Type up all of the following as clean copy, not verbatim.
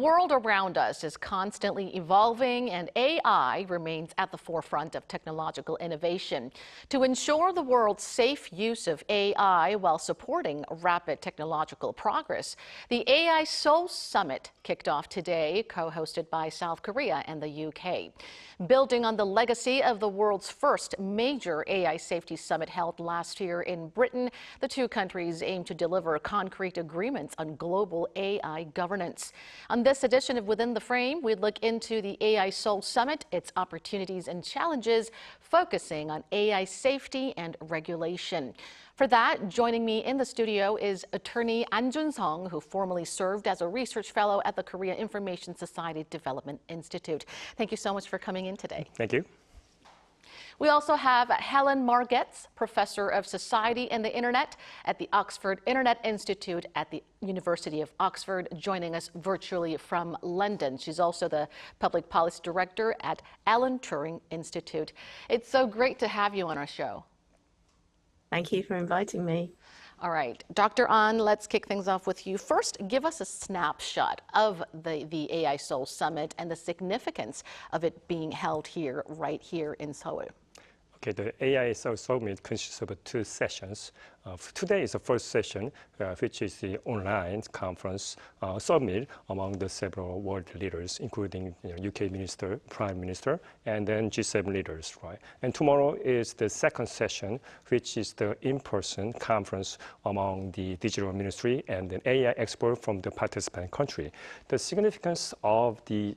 world around us is constantly evolving, and AI remains at the forefront of technological innovation. To ensure the world's safe use of AI while supporting rapid technological progress, the AI Seoul Summit kicked off today, co-hosted by South Korea and the UK. Building on the legacy of the world's first major AI safety summit held last year in Britain, the two countries aim to deliver concrete agreements on global AI governance. On this edition of Within the Frame, we look into the AI Seoul Summit, its opportunities and challenges, focusing on AI safety and regulation. For that, joining me in the studio is attorney An Jun-seong, who formerly served as a research fellow at the Korea Information Society Development Institute. Thank you so much for coming in today. Thank you. We also have Helen Margetts, professor of society and the internet at the Oxford Internet Institute at the University of Oxford, joining us virtually from London. She's also the public policy director at Alan Turing Institute. It's so great to have you on our show. Thank you for inviting me. All right, Dr. An, let's kick things off with you. First, give us a snapshot of the AI Seoul Summit and the significance of it being held here, right here in Seoul. Okay, the AI Seoul Summit consists of two sessions. Today is the first session, which is the online conference summit among the several world leaders, including UK minister, prime minister, and then G7 leaders, right? And tomorrow is the second session, which is the in-person conference among the digital ministry and an AI expert from the participant country. The significance of the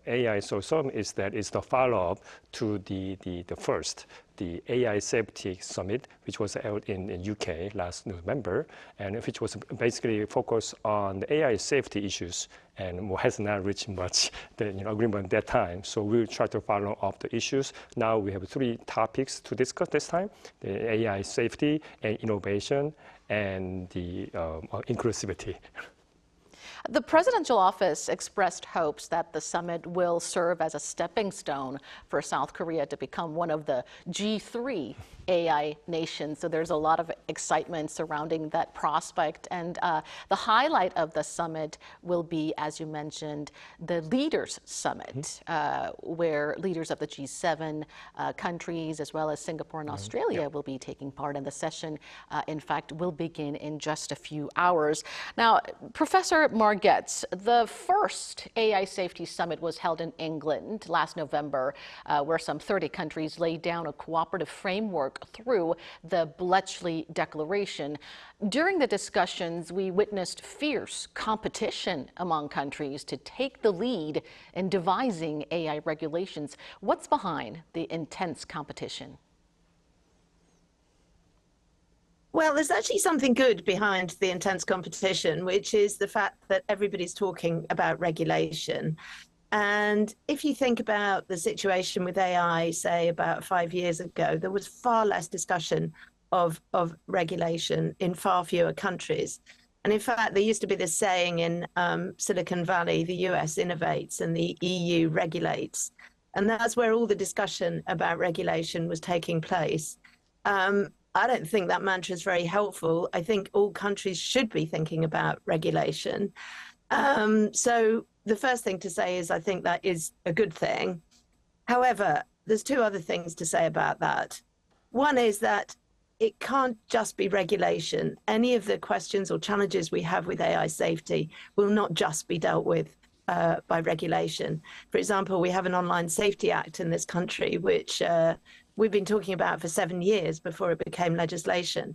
AI Seoul Summit is that it's the follow-up to the first, the AI Safety Summit, which was held in UK last November, and which was basically focused on the AI safety issues and has not reached much agreement at that time. So we'll try to follow up the issues. Now we have three topics to discuss this time: the AI safety and innovation and the inclusivity. The presidential office expressed hopes that the summit will serve as a stepping stone for South Korea to become one of the G3 AI nations. So there's a lot of excitement surrounding that prospect. And the highlight of the summit will be, as you mentioned, the Leaders Summit, where leaders of the G7 countries, as well as Singapore and Australia, will be taking part in the session. In fact, will begin in just a few hours. Now, Professor Margetts, the first AI Safety Summit was held in England last November, where some 30 countries laid down a cooperative framework through the Bletchley Declaration. During the discussions, we witnessed fierce competition among countries to take the lead in devising AI regulations. What's behind the intense competition? Well, there's actually something good behind the intense competition, which is the fact that everybody's talking about regulation. And if you think about the situation with AI, say about 5 years ago, there was far less discussion of regulation in far fewer countries. And in fact, there used to be this saying in Silicon Valley, the US innovates and the EU regulates. And that's where all the discussion about regulation was taking place. I don't think that mantra is very helpful. I think all countries should be thinking about regulation. So the first thing to say is I think that is a good thing. However, there's two other things to say about that. One is that it can't just be regulation. Any of the questions or challenges we have with AI safety will not just be dealt with by regulation. For example, we have an Online Safety Act in this country, which we've been talking about for 7 years before it became legislation.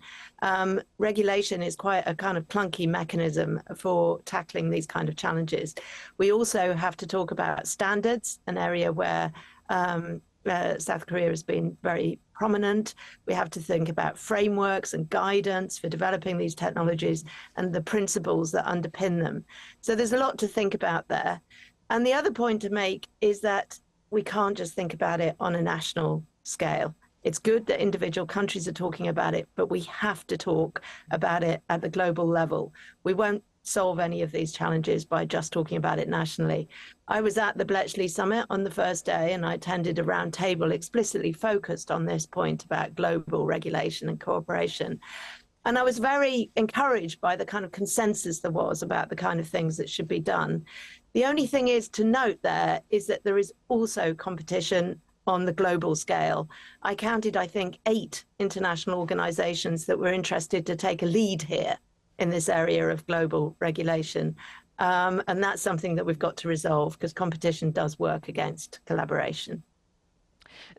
Regulation is quite a kind of clunky mechanism for tackling these kind of challenges. We also have to talk about standards, an area where South Korea has been very prominent. We have to think about frameworks and guidance for developing these technologies and the principles that underpin them. So there's a lot to think about there. And the other point to make is that we can't just think about it on a national scale. It's good that individual countries are talking about it, but we have to talk about it at the global level. We won't solve any of these challenges by just talking about it nationally. I was at the Bletchley Summit on the first day, and I attended a round table explicitly focused on this point about global regulation and cooperation. And I was very encouraged by the kind of consensus there was about the kind of things that should be done. The only thing is to note there is that there is also competition on the global scale. I counted, I think, 8 international organizations that were interested to take a lead here in this area of global regulation. And that's something that we've got to resolve because competition does work against collaboration.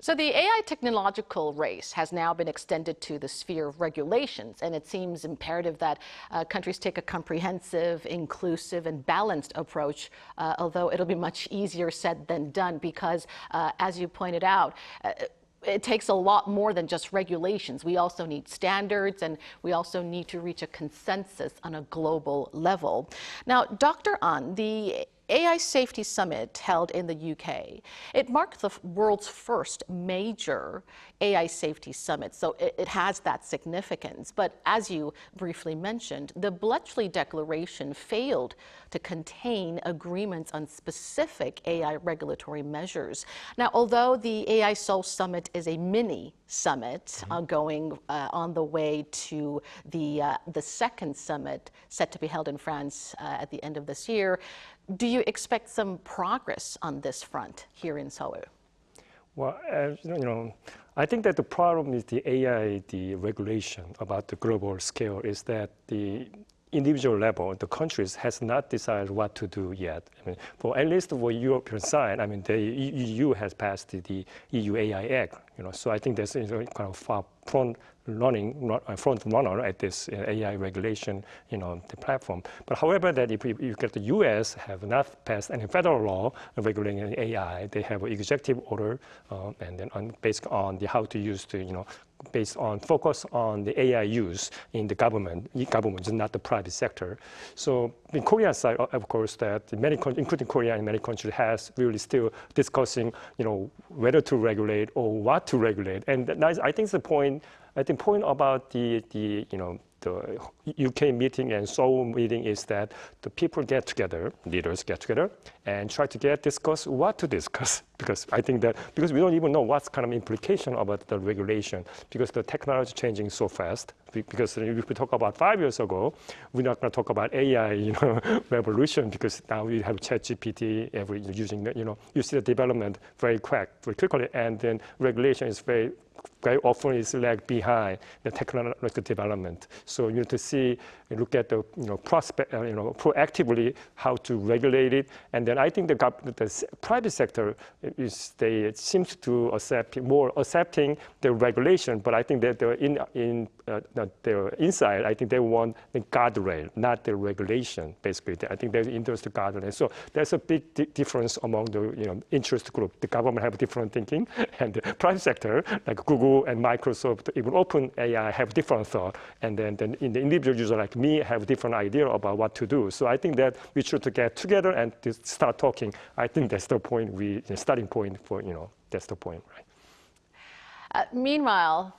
So the AI technological race has now been extended to the sphere of regulations, and it seems imperative that countries take a comprehensive, inclusive, and balanced approach, although it'll be much easier said than done because, as you pointed out, it takes a lot more than just regulations. We also need standards, and we also need to reach a consensus on a global level. Now, Dr. An, the AI Safety Summit held in the UK, it marked the world's first major AI Safety Summit, so it has that significance. But as you briefly mentioned, the Bletchley Declaration failed to contain agreements on specific AI regulatory measures. Now, although the AI Seoul Summit is a mini summit going on the way to the second summit set to be held in France at the end of this year, do you expect some progress on this front here in Seoul? Well, I think that the problem is the AI, the regulation about the global scale is that the individual level, the countries has not decided what to do yet. I mean, for at least for European side, I mean, the EU has passed the EU AI Act, so I think there's kind of far front runner at this AI regulation, the platform. But however, that if you get the US have not passed any federal law regulating AI, they have an executive order, and then based on the how to use the, based on focus on the AI use in the government is not the private sector. So in Korea side, of course, that many countries, including Korea and many countries, has really still discussing, whether to regulate or what to regulate. And I think the point. I think point about the UK meeting and Seoul meeting is that the people get together, leaders get together, and try to discuss what to discuss. Because I think that because we don't even know what's kind of implication about the regulation, because the technology is changing so fast. Because if we talk about 5 years ago, we're not going to talk about AI, revolution, because now we have ChatGPT, using you see the development very quickly, and then regulation is very often is lag behind the technological development. So you need to look at the proactively how to regulate it, and then I think the private sector seems to accepting the regulation, but I think that they're inside. I think they want the guardrail, not the regulation. Basically, I think they're interested in guardrail. So there's a big difference among the interest group. The government have different thinking, and the private sector like Google and Microsoft, even OpenAI, have different thought, and then in the individual user like me have different idea about what to do. So I think that we should get together and start talking. I think that's the point. The starting point for that's the point, right? Meanwhile,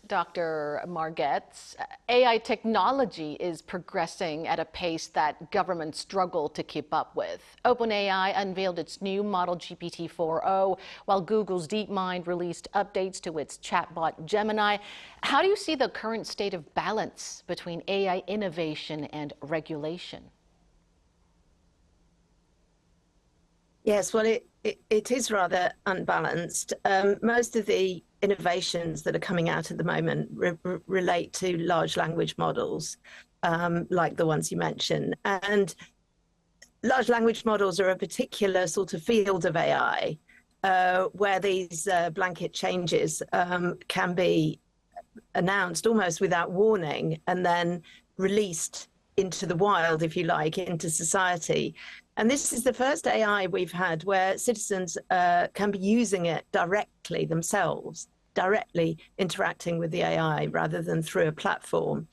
Dr. Margetts, AI technology is progressing at a pace that governments struggle to keep up with. OpenAI unveiled its new model GPT-4o, while Google's DeepMind released updates to its chatbot Gemini. How do you see the current state of balance between AI innovation and regulation? Yes, well, it is rather unbalanced. Most of the innovations that are coming out at the moment relate to large language models, like the ones you mentioned. And large language models are a particular sort of field of AI where these blanket changes can be announced almost without warning and then released into the wild, if you like, into society. And this is the first AI we've had where citizens can be using it directly themselves, directly interacting with the AI rather than through a platform.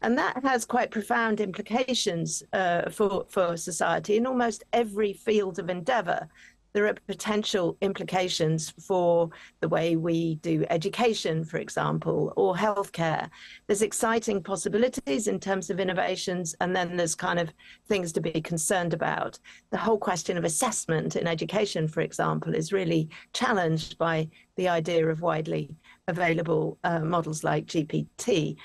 And that has quite profound implications for society. In almost every field of endeavor, there are potential implications for the way we do education, for example, or healthcare. There's exciting possibilities in terms of innovations, and then there's kind of things to be concerned about. The whole question of assessment in education, for example, is really challenged by the idea of widely available models like GPT.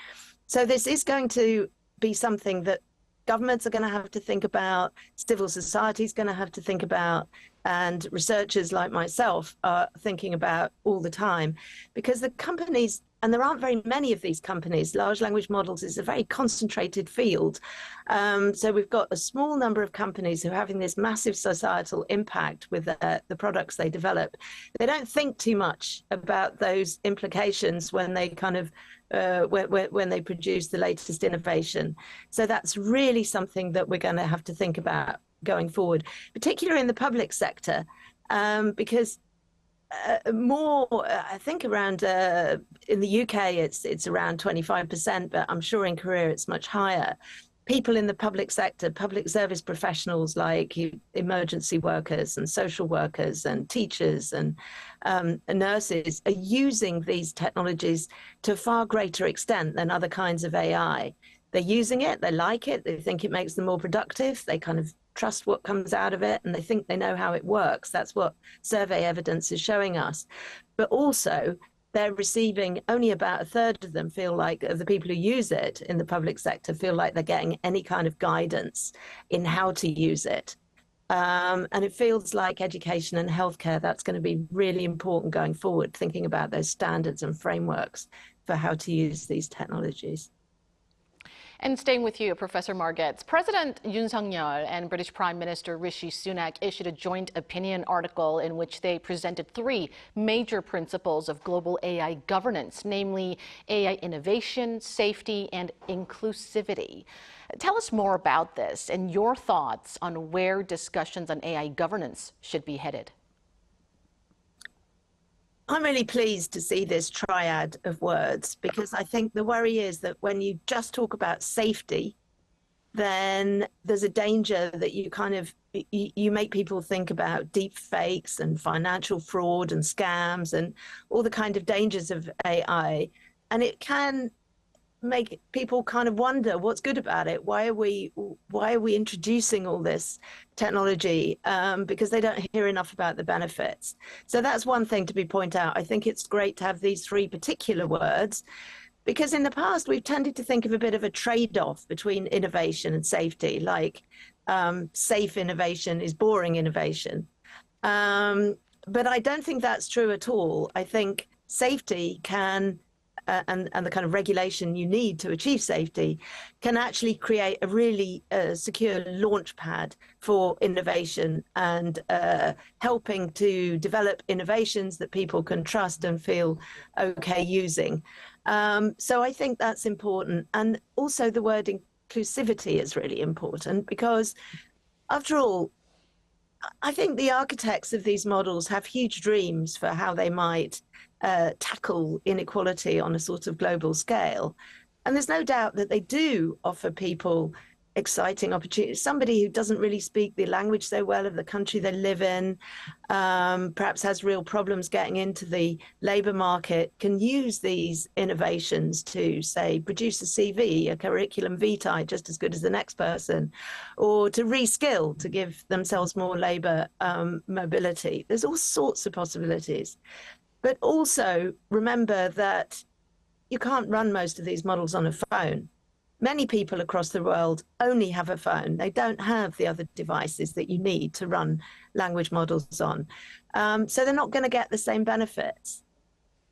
So this is going to be something that governments are going to have to think about, civil society is going to have to think about, and researchers like myself are thinking about all the time, because the companies, and there aren't very many of these companies, large language models is a very concentrated field. So we've got a small number of companies who are having this massive societal impact with the products they develop. They don't think too much about those implications when they kind of when they produce the latest innovation. So that's really something that we're going to have to think about going forward, particularly in the public sector, because I think around in the UK it's around 25%, but I'm sure in Korea it's much higher. People in the public sector, public service professionals like emergency workers and social workers and teachers and nurses are using these technologies to a far greater extent than other kinds of AI. They're using it, they like it, they think it makes them more productive, they kind of trust what comes out of it, and they think they know how it works. That's what survey evidence is showing us. But also, they're receiving, only about a third of them feel like, the people who use it in the public sector feel like they're getting any kind of guidance in how to use it. And it feels like education and healthcare, that's going to be really important going forward, thinking about those standards and frameworks for how to use these technologies. And staying with you, Professor Margetts, President An Jun-seong and British Prime Minister Rishi Sunak issued a joint opinion article in which they presented three major principles of global AI governance, namely AI innovation, safety, and inclusivity. Tell us more about this and your thoughts on where discussions on AI governance should be headed. I'm really pleased to see this triad of words, because I think the worry is that when you just talk about safety, then there's a danger that you make people think about deep fakes and financial fraud and scams and all the kind of dangers of AI. And it can make people kind of wonder what's good about it. Why are we introducing all this technology? Because they don't hear enough about the benefits. So that's one thing to be pointed out. I think it's great to have these three particular words, because in the past we've tended to think of a bit of a trade-off between innovation and safety, like safe innovation is boring innovation. But I don't think that's true at all. I think safety can and the kind of regulation you need to achieve safety can actually create a really secure launch pad for innovation and helping to develop innovations that people can trust and feel okay using. So I think that's important. And also the word inclusivity is really important, because after all, I think the architects of these models have huge dreams for how they might tackle inequality on a sort of global scale. And there's no doubt that they do offer people exciting opportunities. Somebody who doesn't really speak the language so well of the country they live in, perhaps has real problems getting into the labor market, can use these innovations to, say, produce a CV, a curriculum vitae, just as good as the next person, or to reskill, to give themselves more labor mobility. There's all sorts of possibilities. But also remember that you can't run most of these models on a phone. Many people across the world only have a phone. They don't have the other devices that you need to run language models on. So they're not going to get the same benefits.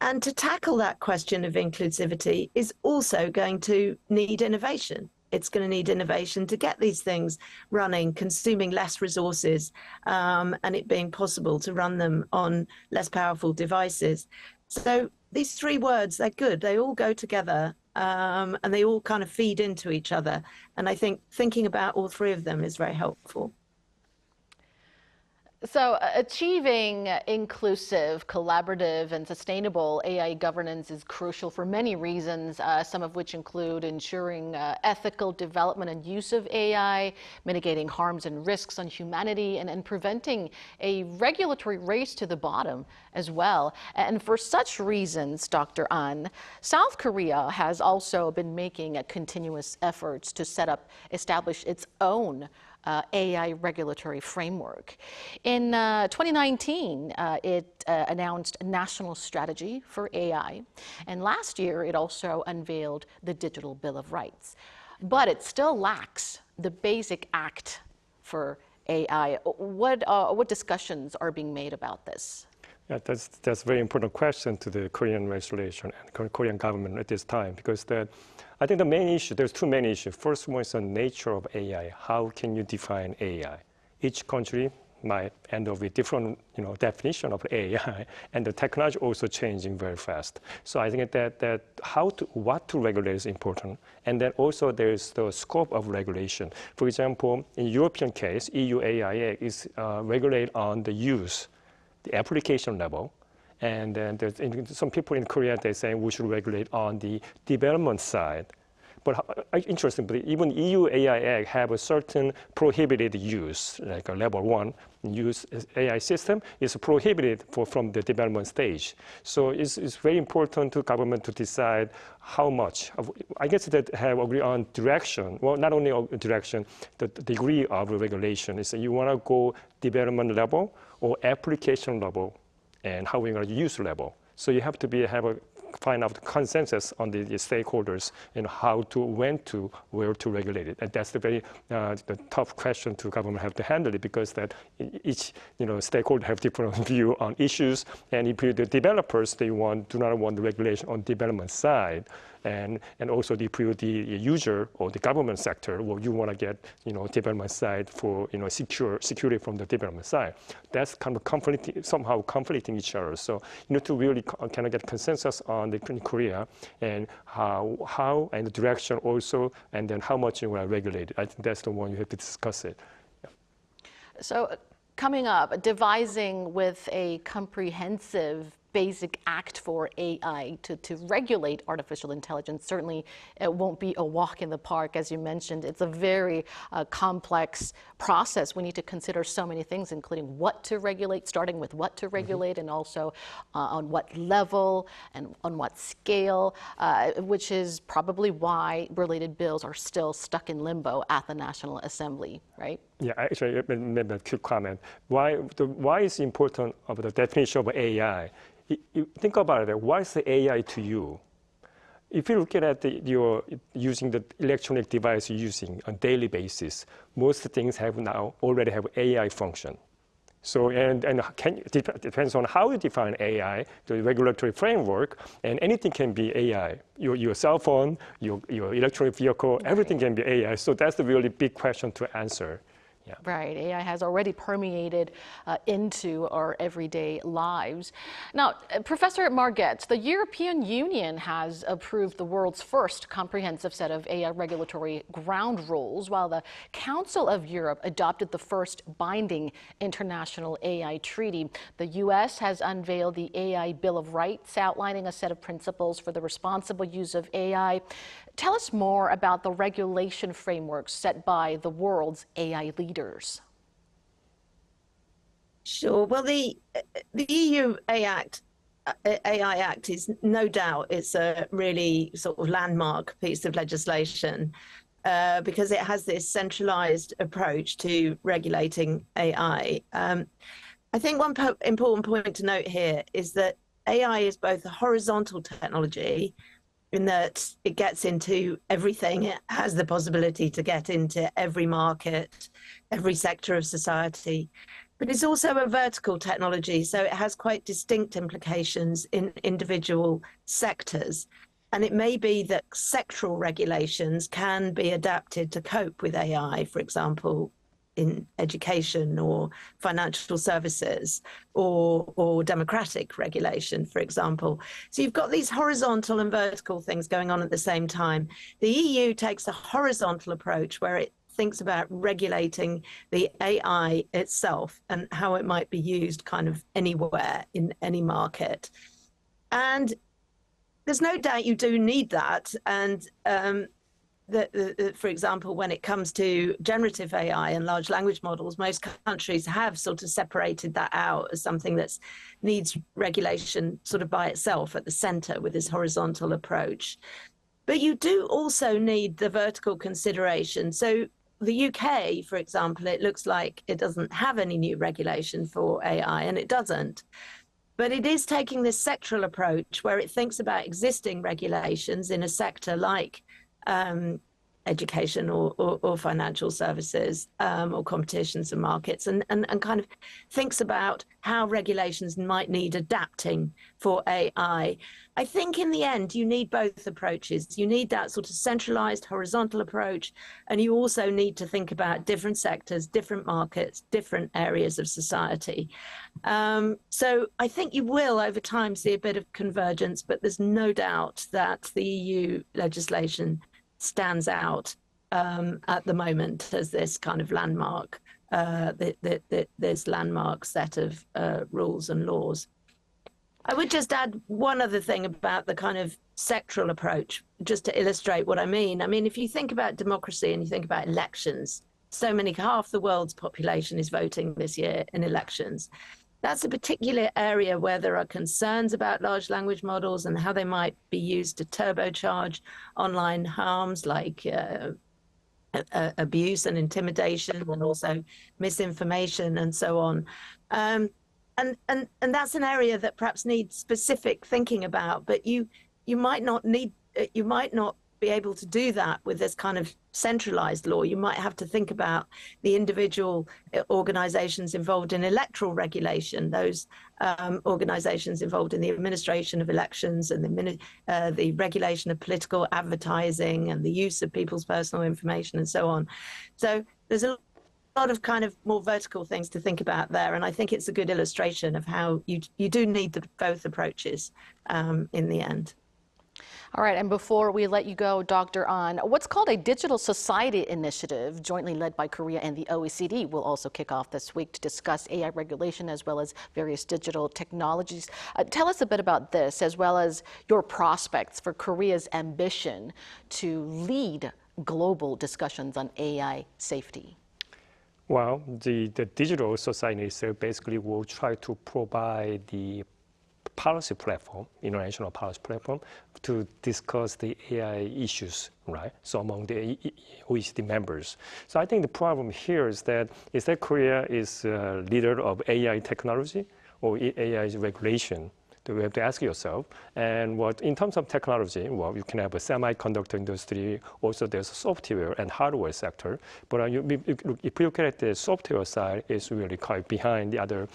And to tackle that question of inclusivity is also going to need innovation. It's going to need innovation to get these things running, consuming less resources, and it being possible to run them on less powerful devices. So these three words, they're good. They all go together, and they all kind of feed into each other. And I think thinking about all three of them is very helpful. So achieving inclusive, collaborative, and sustainable AI governance is crucial for many reasons, some of which include ensuring ethical development and use of AI, mitigating harms and risks on humanity, and preventing a regulatory race to the bottom as well. And for such reasons, Dr. An, South Korea has also been making continuous efforts to establish its own AI regulatory framework. In 2019, it announced a national strategy for AI, and last year it also unveiled the Digital Bill of Rights. But it still lacks the Basic Act for AI. What discussions are being made about this? Yeah, that's a very important question to the Korean legislation and Korean government at this time, because I think the main issue, there's two main issues. First one is the nature of AI. How can you define AI? Each country might end up with different definition of AI, and the technology also changing very fast. So I think that what to regulate is important. And then also there's the scope of regulation. For example, in European case, EU AI is regulate on the use, the application level. And then there's some people in Korea, they're saying we should regulate on the development side. But interestingly, even EU AI Act have a certain prohibited use, like a level 1 use AI system is prohibited from the development stage. So it's very important to government to decide how much. I guess that have agreed on direction. Well, not only direction, the degree of regulation is that you want to go development level or application level, and how we're going to use level. So you have to find out consensus on the stakeholders and when to, where to regulate it. And that's the very the tough question to government have to handle it, because that each stakeholder have different view on issues. And if the developers, do not want the regulation on development side. And also the user or the government sector, well, you want to get development side for security from the development side. That's kind of somehow conflicting each other. So you need to really kind of get consensus on in Korea, and how and the direction also, and then how much you want to regulate it. I think that's the one you have to discuss it. Yeah. So coming up, devising with a comprehensive Basic Act for AI to regulate artificial intelligence. Certainly, it won't be a walk in the park, as you mentioned. It's a very complex process. We need to consider so many things, including what to regulate, starting with what to regulate, and also on what level and on what scale, which is probably why related bills are still stuck in limbo at the National Assembly, right? Yeah, actually, maybe a quick comment. Why is important of the definition of AI? You think about it. What is the AI to you? If you look at you're using the electronic device you're using on a daily basis, most things already have AI function. So depends on how you define AI, the regulatory framework, and anything can be AI. Your cell phone, your electronic vehicle, everything can be AI. So that's the really big question to answer. Yeah. Right. AI has already permeated into our everyday lives. Now, Professor Margetts, the European Union has approved the world's first comprehensive set of AI regulatory ground rules, while the Council of Europe adopted the first binding international AI treaty. The U.S. has unveiled the AI Bill of Rights, outlining a set of principles for the responsible use of AI. Tell us more about the regulation framework set by the world's AI leaders. Sure. Well, the EU AI Act is no doubt it's a really sort of landmark piece of legislation because it has this centralized approach to regulating AI. I think one important point to note here is that AI is both a horizontal technology, in that it gets into everything. It has the possibility to get into every market, every sector of society. But it's also a vertical technology, so it has quite distinct implications in individual sectors. And it may be that sectoral regulations can be adapted to cope with AI, for example, in education or financial services or democratic regulation, for example. So you've got these horizontal and vertical things going on at the same time. The EU takes a horizontal approach where it thinks about regulating the AI itself and how it might be used kind of anywhere in any market. And there's no doubt you do need that. And for example, when it comes to generative AI and large language models, most countries have sort of separated that out as something that needs regulation sort of by itself at the center with this horizontal approach. But you do also need the vertical consideration. So the UK, for example, it looks like it doesn't have any new regulation for AI, and it doesn't. But it is taking this sectoral approach where it thinks about existing regulations in a sector like education or financial services or competitions and markets, and kind of thinks about how regulations might need adapting for AI. I think in the end, you need both approaches. You need that sort of centralized horizontal approach, and you also need to think about different sectors, different markets, different areas of society. So I think you will over time see a bit of convergence, but there's no doubt that the EU legislation stands out at the moment as this kind of landmark, this landmark set of rules and laws. I would just add one other thing about the kind of sectoral approach, just to illustrate what I mean. I mean, if you think about democracy and you think about elections, half the world's population is voting this year in elections. That's a particular area where there are concerns about large language models and how they might be used to turbocharge online harms like abuse and intimidation, and also misinformation and so on. And that's an area that perhaps needs specific thinking about, but you might not be able to do that with this kind of centralized law. You might have to think about the individual organizations involved in electoral regulation, those organizations involved in the administration of elections and the regulation of political advertising and the use of people's personal information and so on. So there's a lot of kind of more vertical things to think about there. And I think it's a good illustration of how you do need both approaches in the end. All right, and before we let you go, Dr. An, what's called a Digital Society Initiative, jointly led by Korea and the OECD, will also kick off this week to discuss AI regulation as well as various digital technologies. Tell us a bit about this, as well as your prospects for Korea's ambition to lead global discussions on AI safety. Well, the Digital Society itself basically will try to provide the policy platform, international policy platform, to discuss the AI issues, right? So among the OECD members. So I think the problem here is that Korea is a leader of AI technology or AI regulation? That we have to ask yourself. And in terms of technology, well, you can have a semiconductor industry. Also, there's a software and hardware sector. But if you look at the software side, it's really quite behind the other,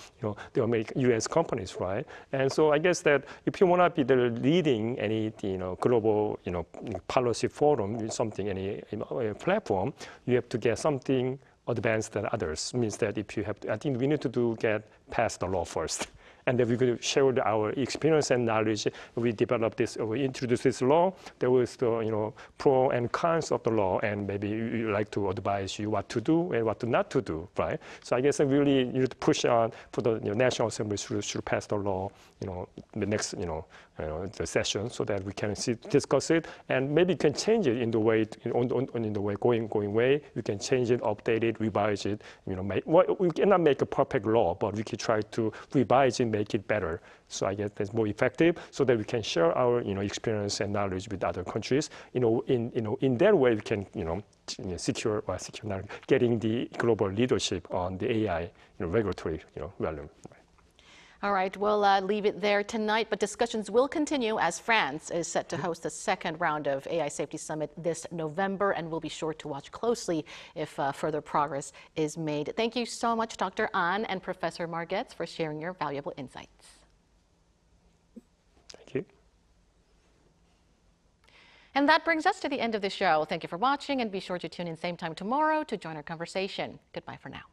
the American U.S. companies, right? And so I guess that if you want to be the leading any, global, policy forum, any platform, you have to get something advanced than others. Means that if you have, I think we need to get past the law first. And then we're going to share our experience and knowledge. We develop this, we introduce this law. There was the pro and cons of the law, and maybe you like to advise you what to do and what not to do, right? So I guess I really need to push on for the National Assembly should pass the law, the next the session, so that we can discuss it, and maybe can change it in the way in the way going way. We can change it, update it, revise it. We cannot make a perfect law, but we can try to revise it, make it better. So I guess that's more effective, so that we can share our experience and knowledge with other countries. In that way we can secure getting the global leadership on the AI regulatory realm. All right, we'll leave it there tonight, but discussions will continue as France is set to host the second round of AI Safety Summit this November, and we'll be sure to watch closely if further progress is made. Thank you so much, Dr. An and Professor Margetts, for sharing your valuable insights. Thank you. And that brings us to the end of the show. Thank you for watching, and be sure to tune in same time tomorrow to join our conversation. Goodbye for now.